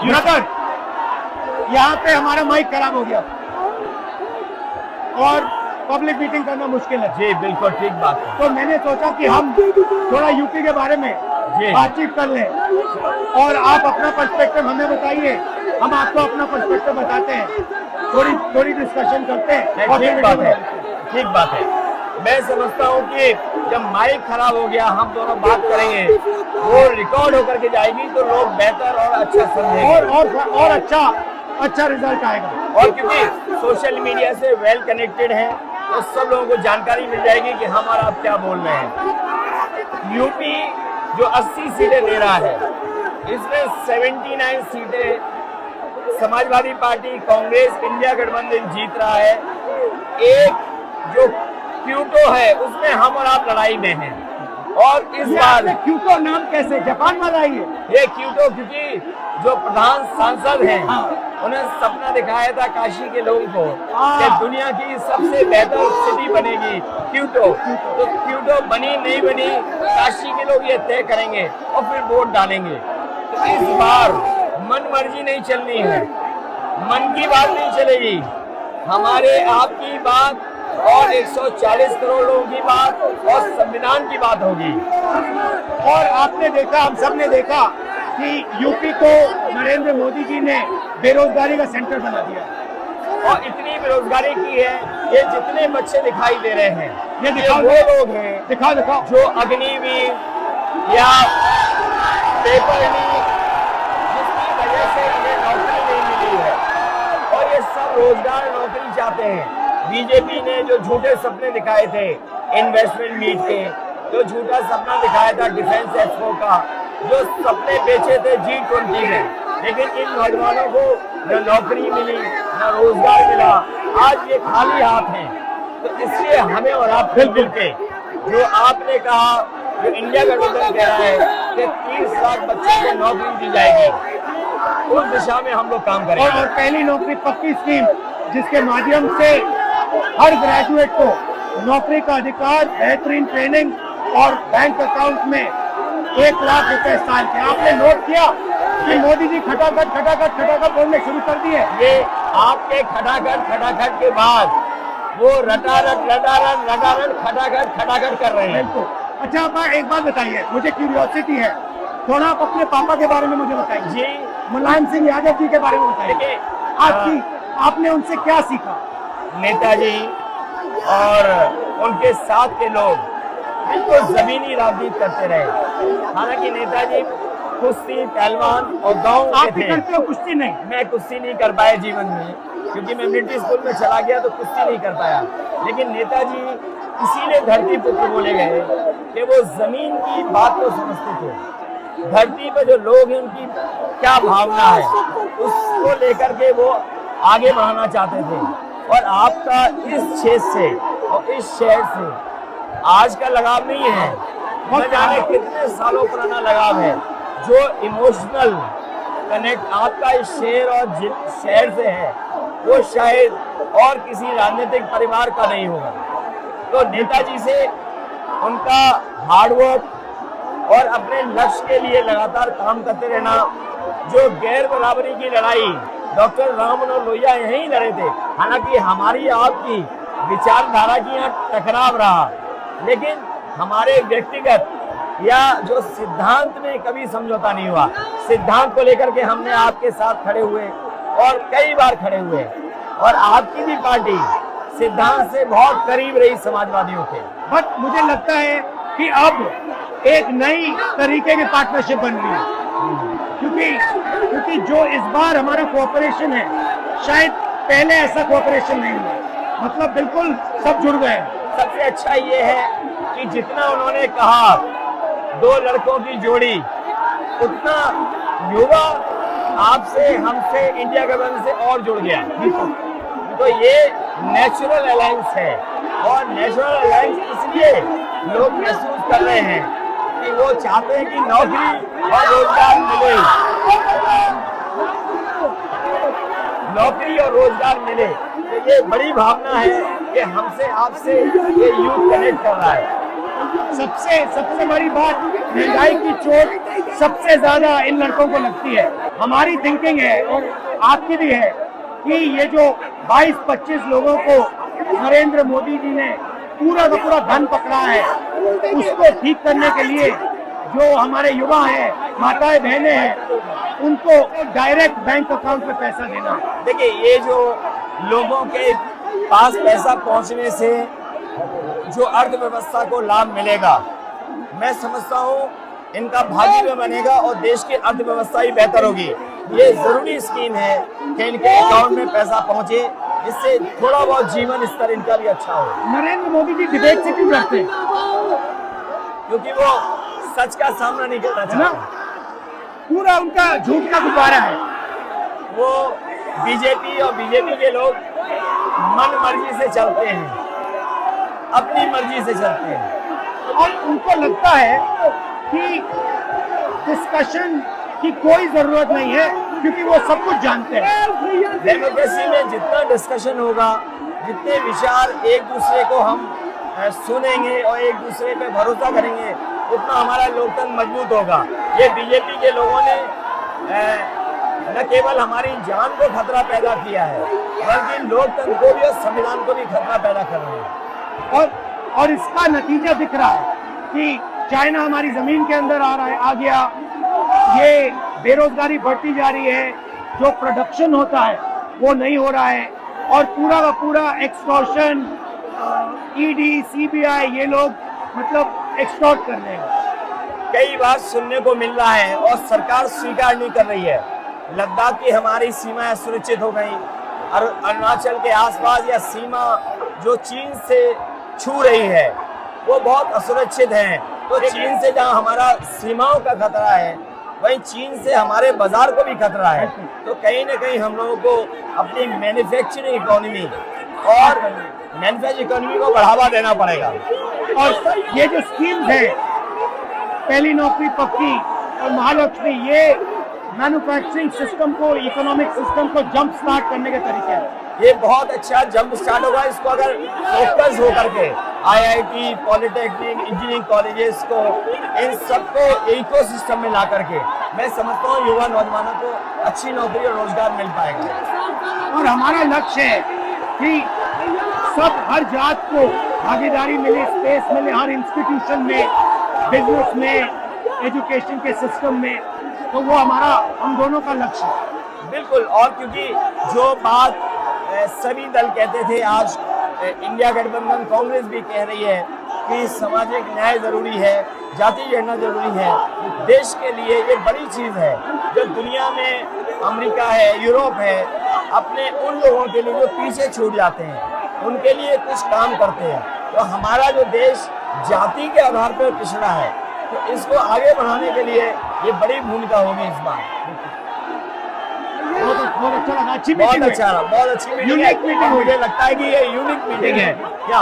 Brother, यहाँ पे हमारा माइक खराब हो गया और पब्लिक मीटिंग करना मुश्किल है। जी बिल्कुल ठीक बात है। तो मैंने सोचा कि हम थोड़ा यूपी के बारे में बातचीत कर लें और आप अपना पर्सपेक्टिव हमें बताइए, हम आपको अपना पर्सपेक्टिव बताते हैं, थोड़ी डिस्कशन करते हैं। और ठीक बात है, ठीक बात है। मैं समझता हूँ कि जब माइक खराब हो गया, हम दोनों बात करेंगे, वो रिकॉर्ड होकर के जाएगी तो लोग बेहतर और अच्छा समझेंगे और अच्छा रिजल्ट आएगा। और क्योंकि सोशल मीडिया से वेल कनेक्टेड है तो सब लोगों को जानकारी मिल जाएगी कि हम और आप क्या बोल रहे हैं। यूपी जो 80 सीटें दे रहा है, इसमें 79 सीटें समाजवादी पार्टी, कांग्रेस, इंडिया गठबंधन जीत रहा है। एक जो क्यूटो है उसमें हम और आप लड़ाई में हैं। और इस बार क्यूटो नाम कैसे जापान वाला ही है? ये क्यूटो क्योंकि जो प्रधान सांसद हैं, उन्हें सपना दिखाया था काशी के लोगों को कि दुनिया की सबसे बेहतर सिटी बनेगी क्यूटो। तो क्यूटो बनी नहीं बनी, काशी के लोग ये तय करेंगे और फिर वोट डालेंगे। तो इस बार मन मर्जी नहीं चलनी है, मन की बात नहीं चलेगी, हमारे आपकी बात और 140 करोड़ लोगों की बात और संविधान की बात होगी। और आपने देखा, हम सब ने देखा कि यूपी को नरेंद्र मोदी जी ने बेरोजगारी का सेंटर बना दिया और इतनी बेरोजगारी की है। ये जितने बच्चे दिखाई दे रहे हैं, ये दिखाओ, वो लोग हैं दिखाओ जो अग्निवीर या पेपरवीर, जिसकी वजह से इन्हें नौकरी नहीं मिली है और ये सब रोजगार नौकरी चाहते हैं। बीजेपी ने जो झूठे सपने दिखाए थे इन्वेस्टमेंट मीट के, जो झूठा सपना दिखाया था डिफेंस एक्सपो का, जो सपने बेचे थे G20 में, लेकिन इन नौजवानों को न नौकरी मिली न रोजगार मिला, आज ये खाली हाथ हैं। तो इसलिए हमें और आप मिल के, जो आपने कहा, जो इंडिया गठबंधन कह रहा है कि 30 लाख बच्चों को नौकरी दी जाएगी, उस दिशा में हम लोग काम करेंगे। और पहली नौकरी पक्की स्कीम, जिसके माध्यम से हर ग्रेजुएट को नौकरी का अधिकार, बेहतरीन ट्रेनिंग और बैंक अकाउंट में 1 लाख रुपए साल के। आपने नोट किया कि मोदी जी खटाखट बोलने शुरू कर दिए। ये आपके खटाखट के बाद वो रटारट खटाखट कर रहे हैं। अच्छा, आप एक बात बताइए, मुझे क्यूरियोसिटी है, थोड़ा आप अपने पापा के बारे में मुझे बताइए जी। मुलायम सिंह यादव जी के बारे में बताइए। आपने उनसे क्या सीखा? नेताजी और उनके साथ के लोग बिल्कुल जमीनी राजनीति करते रहे। हालांकि नेताजी कुश्ती, पहलवान और गांव के थे। करते हो कुश्ती? नहीं, मैं कुश्ती नहीं कर पाया जीवन में, क्योंकि मैं मिलिट्री स्कूल में चला गया तो कुश्ती नहीं कर पाया। लेकिन नेताजी इसीलिए धरती पुत्र बोले गए कि वो जमीन की बात को समझते थे। धरती पर जो लोग हैं उनकी क्या भावना है, उसको लेकर के वो आगे बढ़ाना चाहते थे। और आपका इस क्षेत्र से और इस शहर से आज का लगाव नहीं है, न जाने कितने सालों पुराना लगाव है। जो इमोशनल कनेक्ट आपका इस शहर और शहर से है, वो शायद और किसी राजनीतिक परिवार का नहीं होगा। तो नेताजी से उनका हार्डवर्क और अपने लक्ष्य के लिए लगातार काम करते रहना, जो गैर बराबरी की लड़ाई डॉक्टर राम मनोहर लोहिया यहीं लड़े थे। हालांकि हमारी आपकी विचारधारा की यहाँ टकराव रहा, लेकिन हमारे व्यक्तिगत या जो सिद्धांत में कभी समझौता नहीं हुआ। सिद्धांत को लेकर के हमने आपके साथ खड़े हुए और कई बार खड़े हुए, और आपकी भी पार्टी सिद्धांत से बहुत करीब रही समाजवादियों के। बट मुझे लगता है कि अब एक नई तरीके की पार्टनरशिप बन रही है, क्योंकि जो इस बार हमारा कोऑपरेशन है, शायद पहले ऐसा कोऑपरेशन नहीं हुआ। मतलब बिल्कुल सब जुड़ गए। सबसे अच्छा ये है कि जितना उन्होंने कहा 2 लड़कों की जोड़ी, उतना युवा आपसे, हमसे, इंडिया गठबंधन से और जुड़ गया। तो ये नेचुरल अलायंस है, और नेचुरल अलायंस इसलिए लोग महसूस कर रहे हैं कि वो चाहते हैं कि नौकरी और रोजगार मिले, नौकरी और रोजगार मिले। तो ये बड़ी भावना है कि हमसे, आपसे ये यूथ कनेक्ट कर रहा है। सबसे बड़ी बात, महंगाई की चोट सबसे ज्यादा इन लड़कों को लगती है। हमारी थिंकिंग है और आपकी भी है कि ये जो 22-25 लोगों को नरेंद्र मोदी जी ने पूरा का पूरा धन पकड़ा है, उसको ठीक करने के लिए जो हमारे युवा हैं, माताएं बहनें हैं, उनको डायरेक्ट बैंक अकाउंट में पैसा देना। देखिए, ये जो लोगों के पास पैसा पहुंचने से जो अर्थव्यवस्था को लाभ मिलेगा, मैं समझता हूँ इनका भाग्य भी बनेगा और देश की अर्थव्यवस्था ही बेहतर होगी। ये जरूरी स्कीम है कि इनके अकाउंट में पैसा पहुंचे, जिससे थोड़ा बहुत जीवन स्तर इनका भी अच्छा हो। नरेंद्र मोदी जी डिबेट से क्यों डरते हैं? क्योंकि वो सच का सामना नहीं करना चाहते। पूरा उनका झूठ का गुब्बारा है। वो बीजेपी और बीजेपी के लोग मन मर्जी से चलते हैं, अपनी मर्जी से चलते हैं, और उनको लगता है कि डिस्कशन की कोई जरूरत नहीं है, क्योंकि वो सब कुछ जानते हैं। डेमोक्रेसी में जितना डिस्कशन होगा, जितने विचार एक दूसरे को हम सुनेंगे और एक दूसरे पे भरोसा करेंगे, उतना हमारा लोकतंत्र मजबूत होगा। ये बीजेपी के लोगों ने न केवल हमारी जान को खतरा पैदा किया है, बल्कि लोकतंत्र को भी और संविधान को भी खतरा पैदा कर रहे हैं। और इसका नतीजा दिख रहा है कि चाइना हमारी जमीन के अंदर आ गया, ये बेरोजगारी बढ़ती जा रही है, जो प्रोडक्शन होता है वो नहीं हो रहा है, और पूरा का पूरा एक्सटॉर्शन, ईडी, सीबीआई, ये लोग मतलब एक्सटॉर्ट कर रहे हैं। कई बार सुनने को मिल रहा है और सरकार स्वीकार नहीं कर रही है, लद्दाख की हमारी सीमाएं सुरक्षित हो गई, और अरुणाचल के आसपास या सीमा जो चीन से छू रही है वो बहुत असुरक्षित है। तो चीन से जहां हमारा सीमाओं का खतरा है, वहीं चीन से हमारे बाजार को भी खतरा है। तो कहीं ना कहीं हम लोगों को अपनी मैन्युफैक्चरिंग इकोनॉमी को बढ़ावा देना पड़ेगा। और ये जो स्कीम्स है, पहली नौकरी पक्की और महालक्ष्मी, ये मैन्युफैक्चरिंग सिस्टम को, इकोनॉमिक सिस्टम को जंप स्टार्ट करने के तरीके हैं। ये बहुत अच्छा जंप स्टार्ट होगा। इसको अगर फोकस होकर के आईआईटी, पॉलिटेक्निक, इंजीनियरिंग कॉलेजेस को, इन सबको इकोसिस्टम में ला करके, मैं समझता हूँ युवा नौजवानों को अच्छी नौकरी और रोजगार मिल पाएगा। और हमारा लक्ष्य है कि सब, हर जात को भागीदारी मिले, स्पेस मिले, हर इंस्टीट्यूशन में, बिजनेस में, एजुकेशन के सिस्टम में। तो वो हमारा, हम दोनों का लक्ष्य है। बिल्कुल। और क्योंकि जो बात सभी दल कहते थे, आज इंडिया गठबंधन कांग्रेस भी कह रही है कि सामाजिक न्याय जरूरी है, जाति गणना जरूरी है। देश के लिए ये बड़ी चीज है। जो दुनिया में अमेरिका है, यूरोप है, अपने उन लोगों के लिए जो पीछे छूट जाते हैं, उनके लिए कुछ काम करते हैं। तो हमारा जो देश जाति के आधार पर पिछड़ा है, तो इसको आगे बढ़ाने के लिए ये बड़ी भूमिका होगी इस बार। बहुत अच्छा लगा, अच्छी बहुत अच्छी मीटिंग है। मुझे लगता है कि ये यूनिक मीटिंग है क्या?